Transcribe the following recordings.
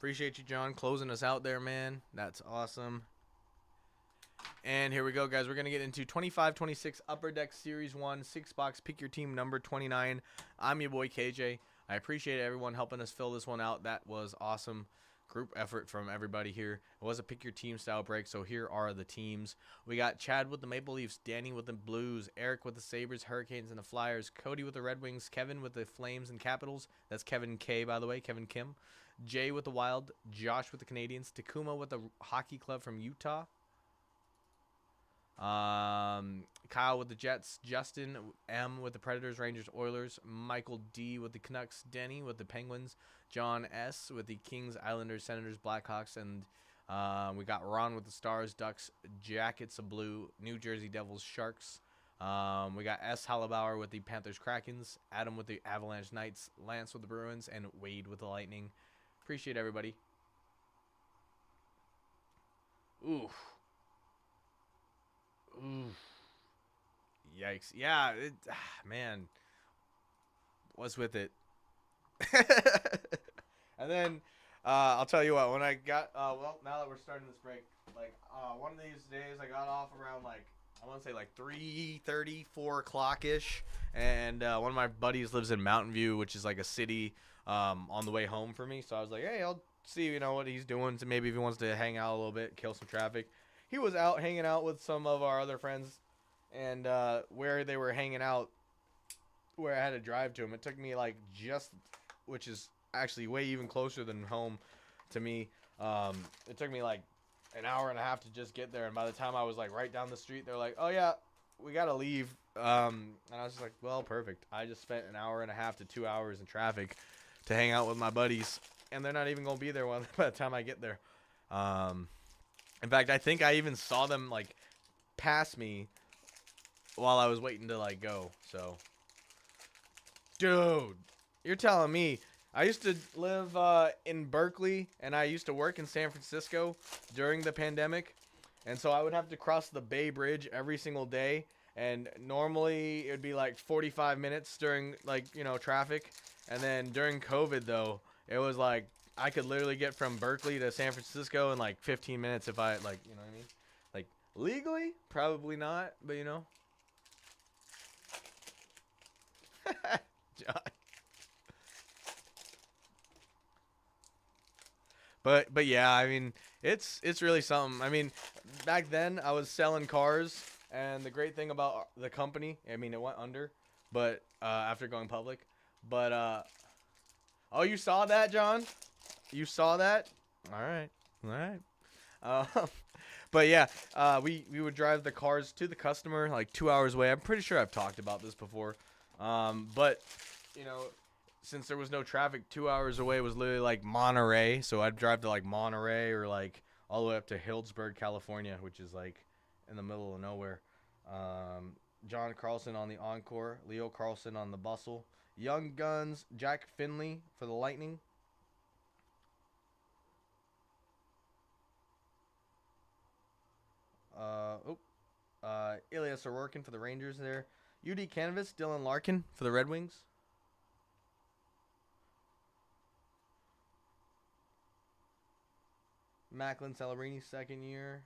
Appreciate you, John, closing us out there, man. That's awesome. And here we go, guys. We're going to get into 25-26 Upper Deck Series 1, 6-box, pick your team number 29. I'm your boy, KJ. I appreciate everyone helping us fill this one out. That was awesome. Group effort from everybody here. It was a pick your team style break, so here are the teams. We got Chad with the Maple Leafs, Danny with the Blues, Eric with the Sabres, Hurricanes, and the Flyers, Cody with the Red Wings, Kevin with the Flames and Capitals. That's Kevin K, by the way, Kevin Kim. Jay with the Wild, Josh with the Canadians, Takuma with the Hockey Club from Utah. Kyle with the Jets, Justin M with the Predators, Rangers, Oilers, Michael D with the Canucks, Denny with the Penguins, John S with the Kings, Islanders, Senators, Blackhawks, and we got Ron with the Stars, Ducks, Jackets of Blue, New Jersey Devils, Sharks. We got S Hallebauer with the Panthers, Krakens, Adam with the Avalanche Knights, Lance with the Bruins, and Wade with the Lightning. Appreciate everybody. Ooh. Yikes. Yeah, man. What's with it? And then I'll tell you what, when I got well, now that we're starting this break, like one of these days I got off around like I want to say like 3:30, 4 o'clock ish, and one of my buddies lives in Mountain View, which is like a city on the way home for me. So I was like, hey, I'll see what he's doing, so maybe if he wants to hang out a little bit, kill some traffic. He was out hanging out with some of our other friends, and where they were hanging out, where I had to drive to him, it took me like which is actually way even closer than home to me. It took me like an hour and a half to just get there, and by the time I was like right down the street, they're like, oh yeah, we gotta leave. And I was just like, well, perfect. I just spent an hour and a half to 2 hours in traffic to hang out with my buddies, and they're not even gonna be there by the time I get there. In fact, I think I even saw them like pass me while I was waiting to like go. So, dude, you're telling me. I used to live in Berkeley, and I used to work in San Francisco during the pandemic, and so I would have to cross the Bay Bridge every single day, and normally it would be like 45 minutes during like traffic, and then during COVID though, it was like I could literally get from Berkeley to San Francisco in like 15 minutes if I like, what I mean? Like legally, probably not, but John. But yeah, I mean, it's really something. I mean, back then I was selling cars, and the great thing about the company, I mean, it went under, but after going public, but oh, you saw that, John? You saw that? All right. But yeah, we would drive the cars to the customer like 2 hours away. I'm pretty sure I've talked about this before. But since there was no traffic, 2 hours away was literally like Monterey. So I'd drive to like Monterey or like all the way up to Healdsburg, California, which is like in the middle of nowhere. John Carlson on the Encore, Leo Carlson on the Bustle, Young Guns, Jack Finley for the Lightning. Ilya Sorokin for the Rangers there. UD Canvas, Dylan Larkin for the Red Wings. Macklin Celebrini, second year.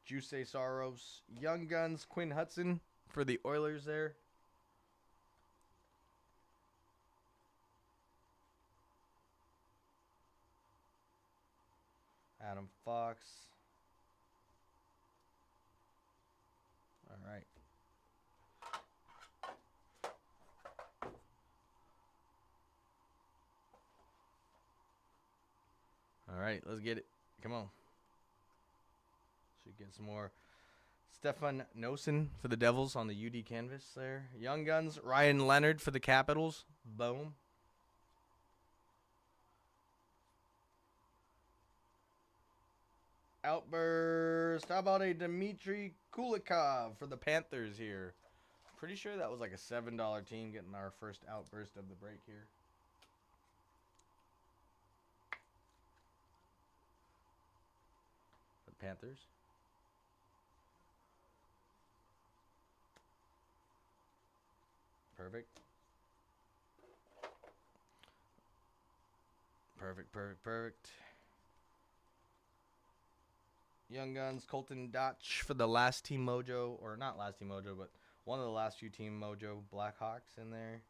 Juice Saros, Young Guns, Quinn Hudson for the Oilers there. Adam Fox. All right. All right, let's get it. Come on. Should get some more. Stefan Nosen for the Devils on the UD canvas there. Young Guns, Ryan Leonard for the Capitals. Boom. Outburst. How about a Dmitry Kulikov for the Panthers here? Pretty sure that was like a $7 team getting our first outburst of the break here. The Panthers. Perfect. Perfect, perfect, perfect. Young Guns, Colton Dotch for the last Team Mojo, or not last Team Mojo, but one of the last few Team Mojo Blackhawks in there.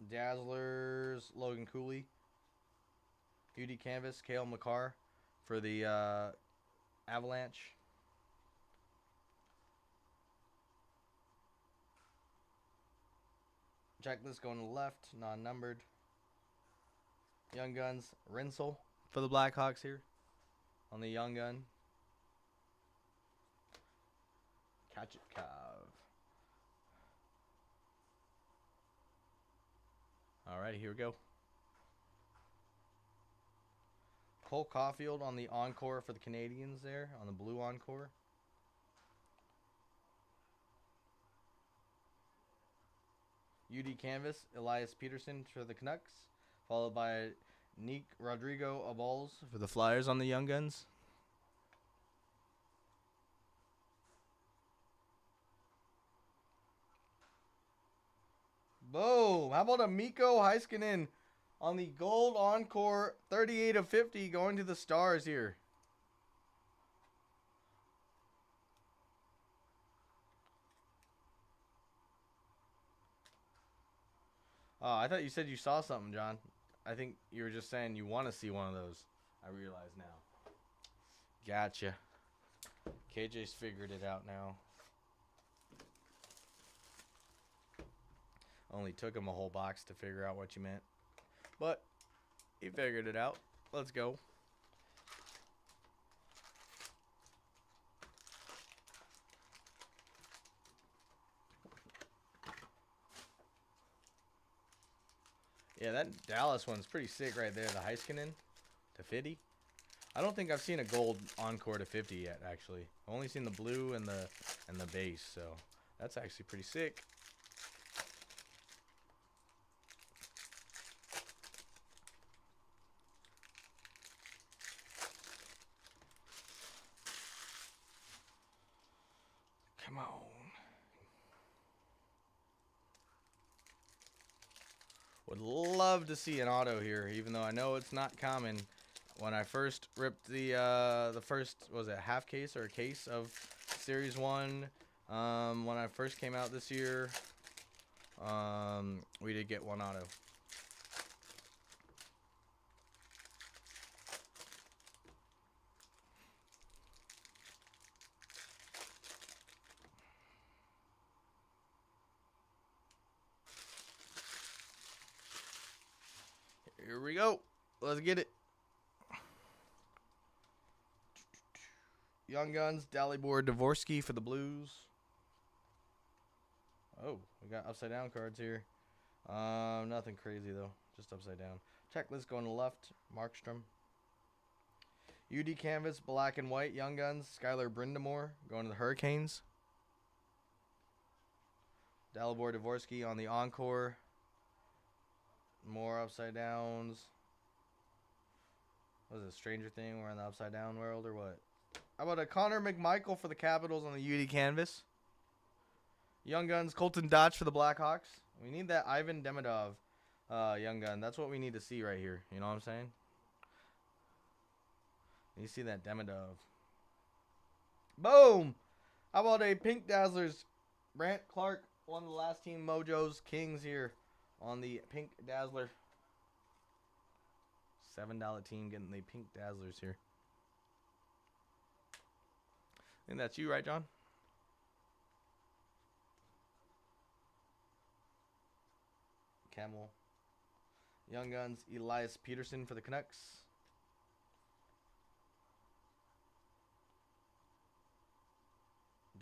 Dazzlers, Logan Cooley. UD Canvas, Cale McCarr for the Avalanche. Checklist going to the left, non-numbered. Young Guns, Rinsel for the Blackhawks here on the Young Gun. Kachetkov. Alrighty, here we go. Cole Caulfield on the Encore for the Canadians there, on the blue Encore. UD Canvas, Elias Peterson for the Canucks, followed by Nick Rodrigo Abols for the Flyers on the Young Guns. Boom! How about a Mikko Heiskanen on the gold Encore, 38 of 50, going to the Stars here. Oh, I thought you said you saw something, John. I think you were just saying you want to see one of those. I realize now. Gotcha. KJ's figured it out now. Only took him a whole box to figure out what you meant. But he figured it out. Let's go. Yeah, that Dallas one's pretty sick right there. The Heiskanen to 50. I don't think I've seen a gold Encore to 50 yet, actually. I've only seen the blue and the base, so that's actually pretty sick. Come on. Would love to see an auto here, even though I know it's not common. When I first ripped the first, was it half case or a case of Series 1, when I first came out this year, we did get one auto. Here we go. Let's get it. Young Guns, Dalibor Dvorsky for the Blues. Oh, we got upside down cards here. Nothing crazy though, just upside down. Checklist going to the left. Markstrom. UD Canvas, black and white. Young Guns, Skylar Brindamore going to the Hurricanes. Dalibor Dvorsky on the Encore. More upside downs. What is it, Stranger Thing? We're in the upside down world or what? How about a Connor McMichael for the Capitals on the UD Canvas? Young Guns, Colton Dotch for the Blackhawks. We need that Ivan Demidov Young Gun. That's what we need to see right here. You know what I'm saying? You see that Demidov. Boom! How about a Pink Dazzlers? Brant Clark, one of the last Team Mojo's Kings here on the Pink Dazzler. $7 team getting the Pink Dazzlers here. I think that's you, right, John? Camel. Young Guns, Elias Peterson for the Canucks.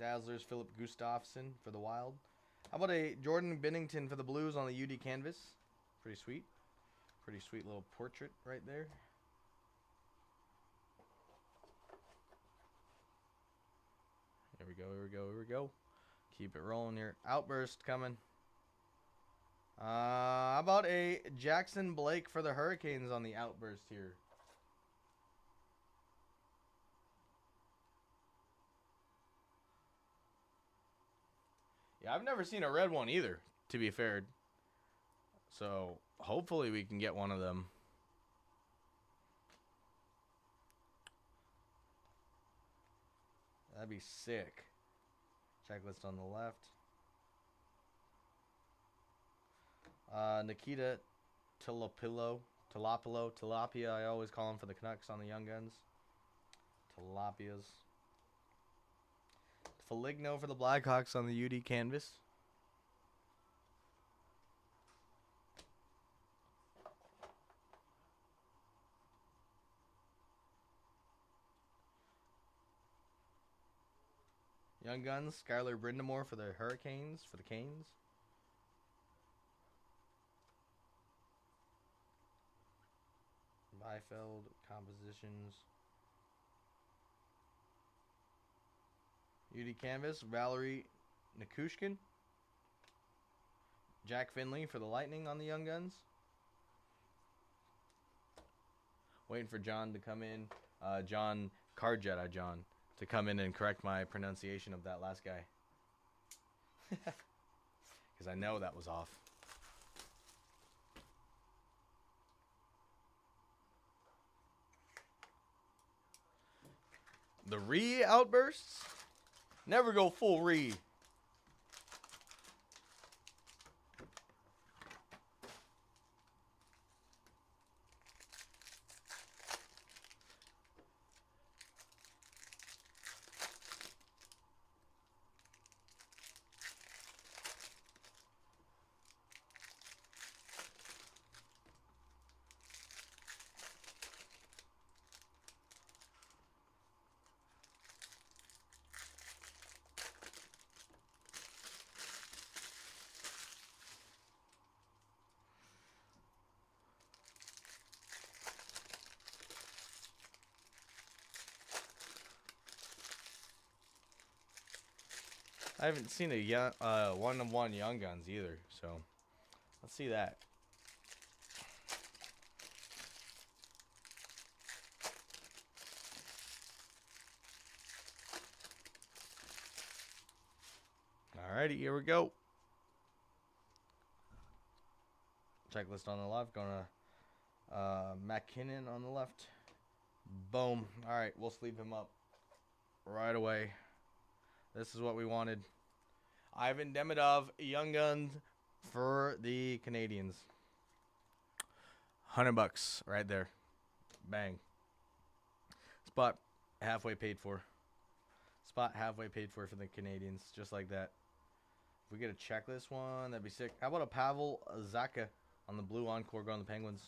Dazzlers, Philip Gustafsson for the Wild. How about a Jordan Binnington for the Blues on the UD Canvas? Pretty sweet. Pretty sweet little portrait right there. Here we go, here we go, here we go. Keep it rolling here. Outburst coming. How about a Jackson Blake for the Hurricanes on the Outburst here? Yeah, I've never seen a red one either, to be fair. So hopefully we can get one of them. That'd be sick. Checklist on the left. Nikita Tilapia, I always call him for the Canucks on the Young Guns. Tilapias. Foligno for the Blackhawks on the UD canvas. Young Guns, Skylar Brindamore for the Hurricanes, for the Canes. Byfeld, compositions. UD canvas, Valerie Nikushkin. Jack Finley for the Lightning on the Young Guns. Waiting for John to come in. John Cardjetta, John, to come in and correct my pronunciation of that last guy. Because I know that was off. The re outbursts? Never go full re. I haven't seen a young, one-on-one Young Guns either, so let's see that. Alrighty, here we go. Checklist on the left, going to McKinnon on the left. Boom. Alright, we'll sleeve him up right away. This is what we wanted. Ivan Demidov, Young Guns for the Canadians. $100 right there. Bang. Spot halfway paid for. Spot halfway paid for the Canadians. Just like that. If we get a checklist one, that'd be sick. How about a Pavel Zacha on the blue encore going to the Penguins?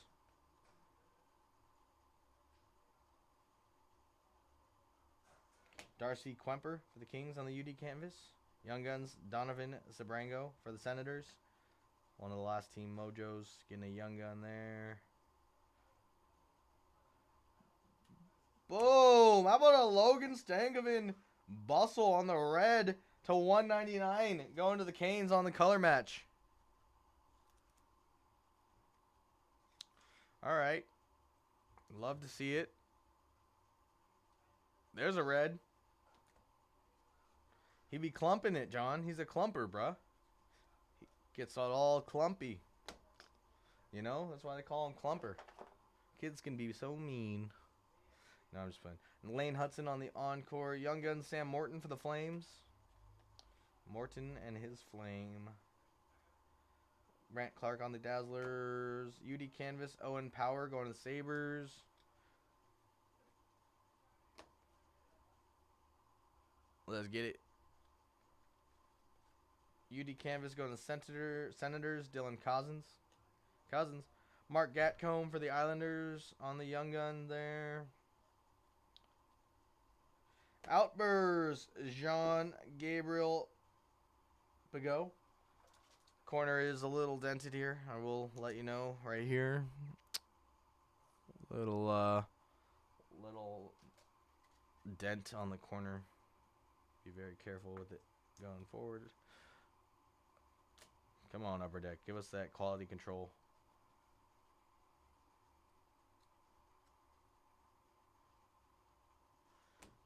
Darcy Kemper for the Kings on the UD canvas. Young Guns, Donovan Sabrango for the Senators. One of the last team mojos. Getting a Young Gun there. Boom! How about a Logan Stankoven bustle on the red to 199 going to the Canes on the color match. All right. Love to see it. There's a red. He be clumping it, John. He's a clumper, bruh. He gets all clumpy. You know? That's why they call him Clumper. Kids can be so mean. No, I'm just playing. And Lane Hudson on the encore. Young Guns, Sam Morton for the Flames. Morton and his Flame. Brant Clark on the Dazzlers. UD Canvas, Owen Power going to the Sabres. Let's get it. UD Canvas going to Senators. Dylan Cousins. Mark Gatcombe for the Islanders on the Young Gun there. Outburst. Jean-Gabriel Bigot. Corner is a little dented here. I will let you know right here. Little dent on the corner. Be very careful with it going forward. Come on, Upper Deck. Give us that quality control.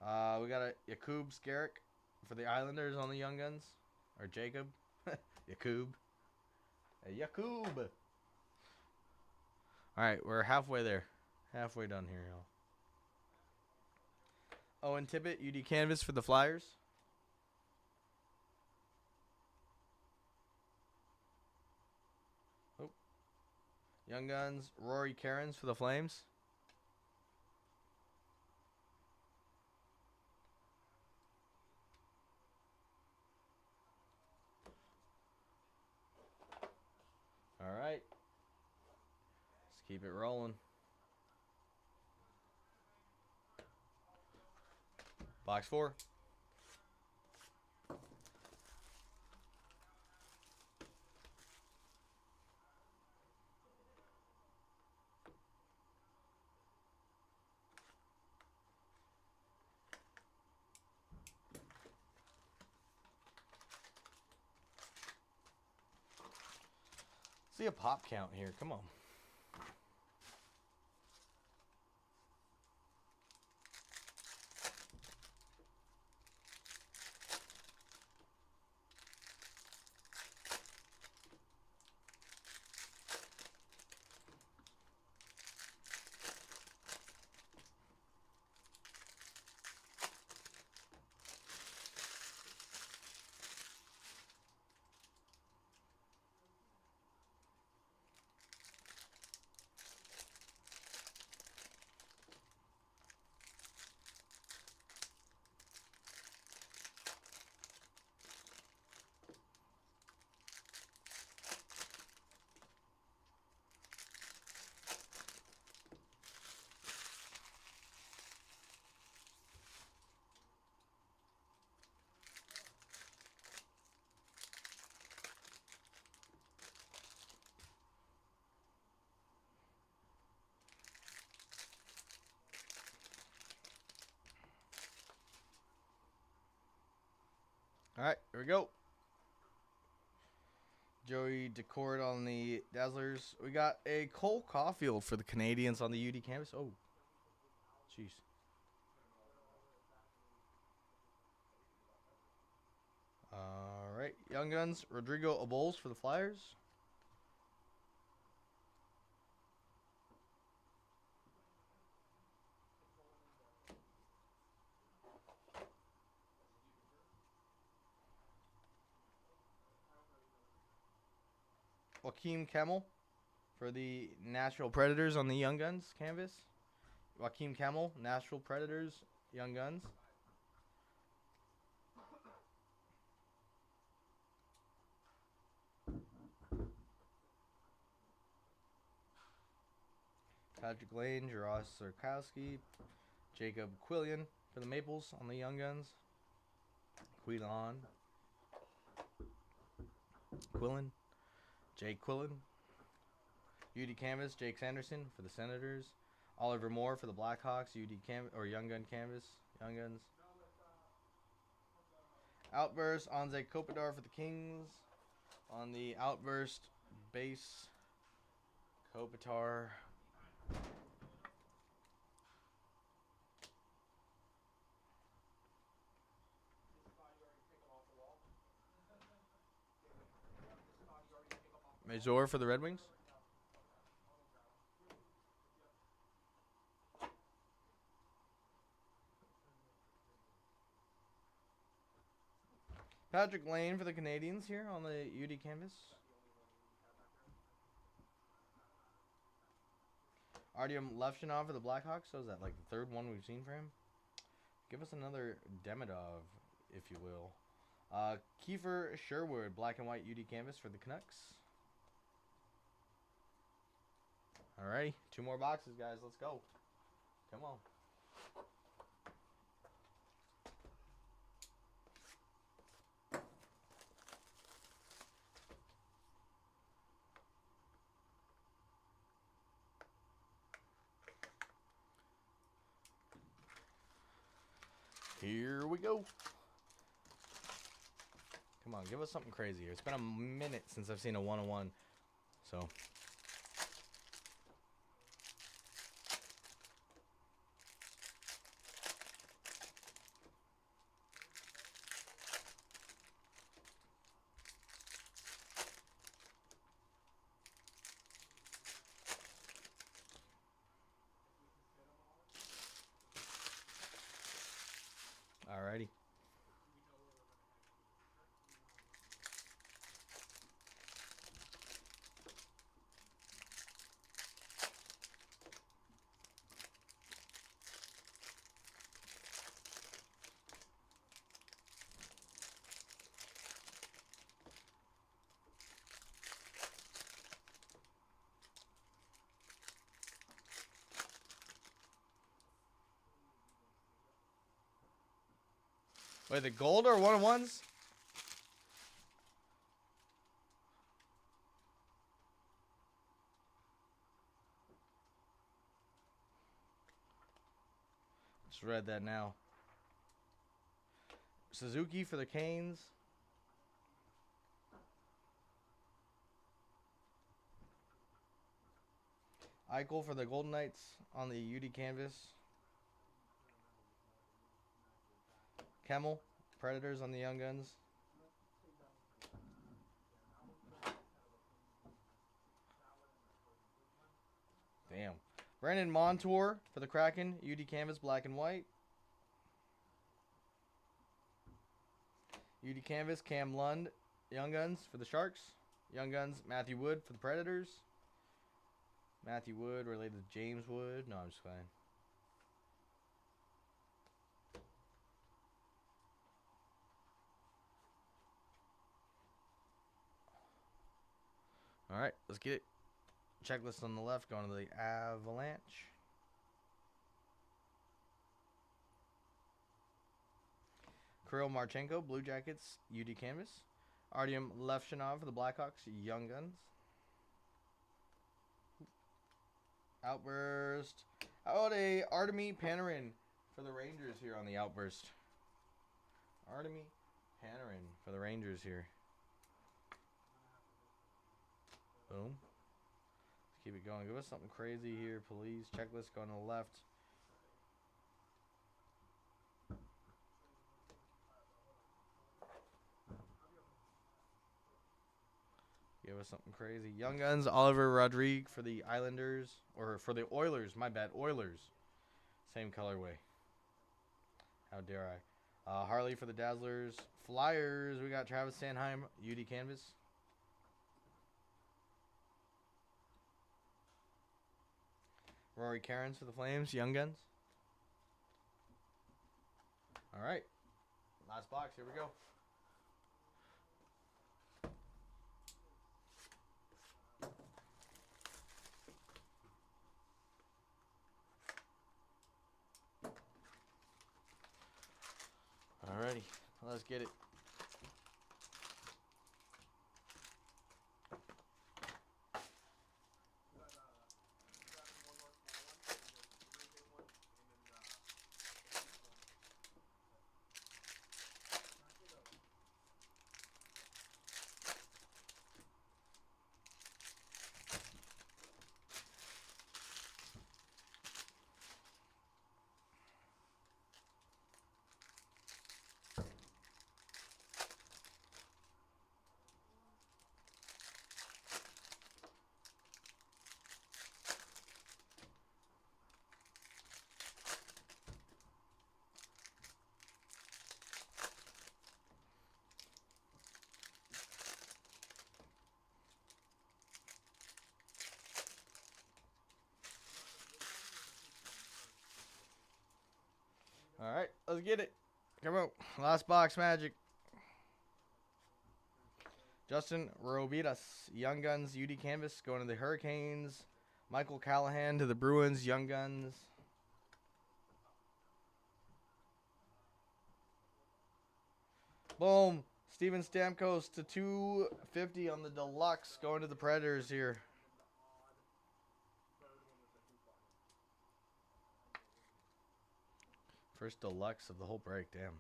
We got a Jakub Skarek for the Islanders on the Young Guns. Or Jacob. Jakub. Hey, Jakub. All right, we're halfway there. Halfway done here, y'all. Owen Tippett, UD Canvas for the Flyers. Oh. Young Guns, Rory Cairns for the Flames. All right. Let's keep it rolling. Box 4. See a pop count here. Come on. All right, here we go. Joey Decord on the Dazzlers. We got a Cole Caulfield for the Canadians on the UD Canvas. Oh, jeez. All right, Young Guns, Rodrigo Abols for the Flyers. Joaquim Camel for the Nashville Predators on the Young Guns canvas. Joaquim Camel, Nashville Predators, Young Guns. Patrick Lane, Jaros Sarkowski, Jacob Quillian for the Maples on the Young Guns. Quillan. Jake Quillen. UD Canvas, Jake Sanderson for the Senators. Oliver Moore for the Blackhawks, UD Canvas or Young Gun Canvas, Young Guns. Outburst, Anze Kopitar for the Kings. On the Outburst base, Kopitar. Major for the Red Wings. Patrick Lane for the Canadians here on the UD Canvas. Artyom Levchinov for the Blackhawks. So is that like the third one we've seen for him? Give us another Demidov, if you will. Kiefer Sherwood, black and white UD Canvas for the Canucks. Alrighty, 2 more boxes, guys. Let's go. Come on. Here we go. Come on, give us something crazy here. It's been a minute since I've seen a 1-on-1. So. Wait, the gold or 1-of-1s? Just read that now. Suzuki for the Canes. Eichel for the Golden Knights on the UD canvas. Kemmel, Predators on the Young Guns. Damn. Brandon Montour for the Kraken, UD canvas, black and white. UD canvas, Cam Lund, Young Guns for the Sharks. Young Guns, Matthew Wood for the Predators. Matthew Wood related to James Wood. No, I'm just fine. All right, let's get it. Checklist on the left going to the Avalanche. Kirill Marchenko, Blue Jackets, UD canvas. Artyom Levshinov for the Blackhawks, Young Guns. Outburst. How about a Artemi Panarin for the Rangers here on the Outburst? Artemi Panarin for the Rangers here. Boom. Let's keep it going. Give us something crazy here, please. Checklist going to the left. Give us something crazy. Young Guns, Oliver Rodrigue for the Islanders. Or for the Oilers. My bad. Oilers. Same colorway. How dare I. Harley for the Dazzlers. Flyers. We got Travis Sanheim, UD canvas. Rory Cairns for the Flames, Young Guns. All right. Last box. Here we go. Alrighty, let's get it. All right, let's get it. Come on. Last box magic. Justin Robidas, Young Guns, UD canvas, going to the Hurricanes. Michael Callahan to the Bruins, Young Guns. Boom. Steven Stamkos to 250 on the deluxe, going to the Predators here. First deluxe of the whole break, damn.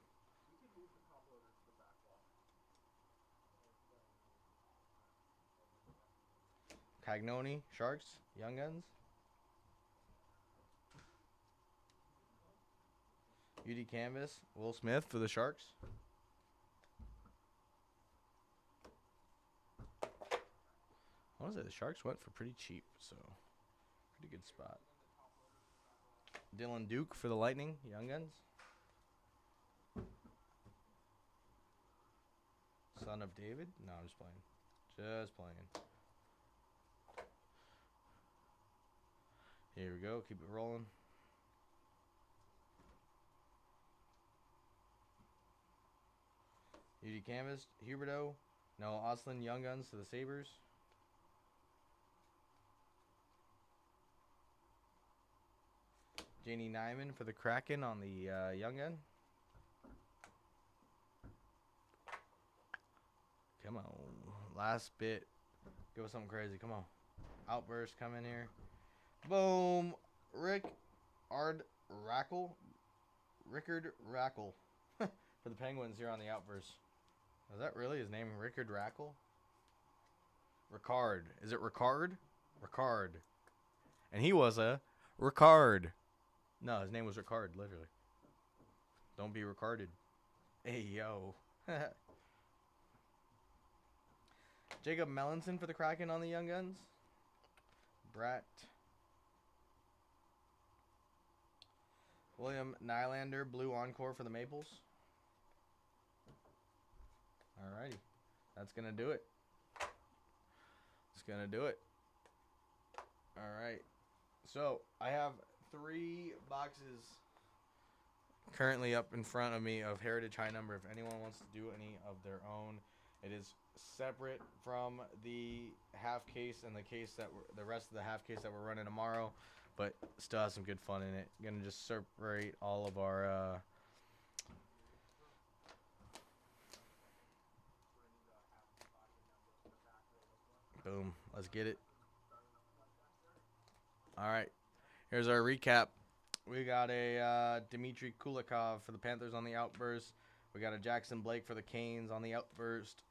Cagnoni, Sharks, Young Guns. UD canvas, Will Smith for the Sharks. I want to say the Sharks went for pretty cheap, so pretty good spot. Dylan Duke for the Lightning, Young Guns. Son of David? No, I'm just playing. Just playing. Here we go. Keep it rolling. UD canvas, Huberdeau. No, Oslin, Young Guns to the Sabres. Janie Nyman for the Kraken on the Young Gun. Come on. Last bit. Give us something crazy. Come on. Outburst, come in here. Boom. Rickard Rackle. For the Penguins here on the Outburst. Is that really his name? Rickard Rackle? Ricard. Is it Ricard? Ricard. And he was a Ricard. No, his name was Ricard, literally. Don't be Ricarded. Hey, yo. Jacob Mellinson for the Kraken on the Young Guns. Brat. William Nylander, blue encore for the Maples. Alrighty. That's going to do it. It's going to do it. Alright. So, I have 3 boxes currently up in front of me of Heritage High Number. If anyone wants to do any of their own, it is separate from the half case and the case that the rest of the half case that we're running tomorrow, but still has some good fun in it. Gonna just separate all of our boom. Let's get it. All right. Here's our recap. We got a Dmitry Kulikov for the Panthers on the Outburst. We got a Jackson Blake for the Canes on the Outburst.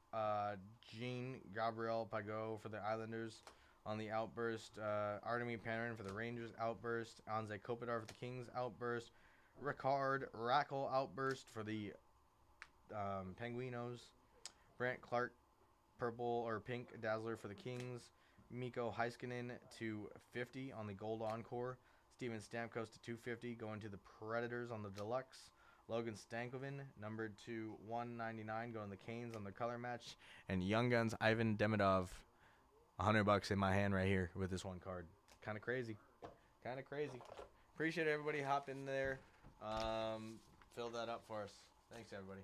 Jean-Gabriel Pageau for the Islanders on the Outburst. Artemi Panarin for the Rangers Outburst. Anze Kopitar for the Kings Outburst. Ricard Rackle Outburst for the Penguinos. Brant Clark Purple or Pink Dazzler for the Kings. Mikko Heiskanen to 50 on the Gold Encore. Steven Stamkos to 250 going to the Predators on the Deluxe. Logan Stankoven, numbered to 199, going to the Canes on the color match. And Young Guns Ivan Demidov, $100 in my hand right here with this one card. Kind of crazy. Kind of crazy. Appreciate everybody hopping there. Fill that up for us. Thanks, everybody.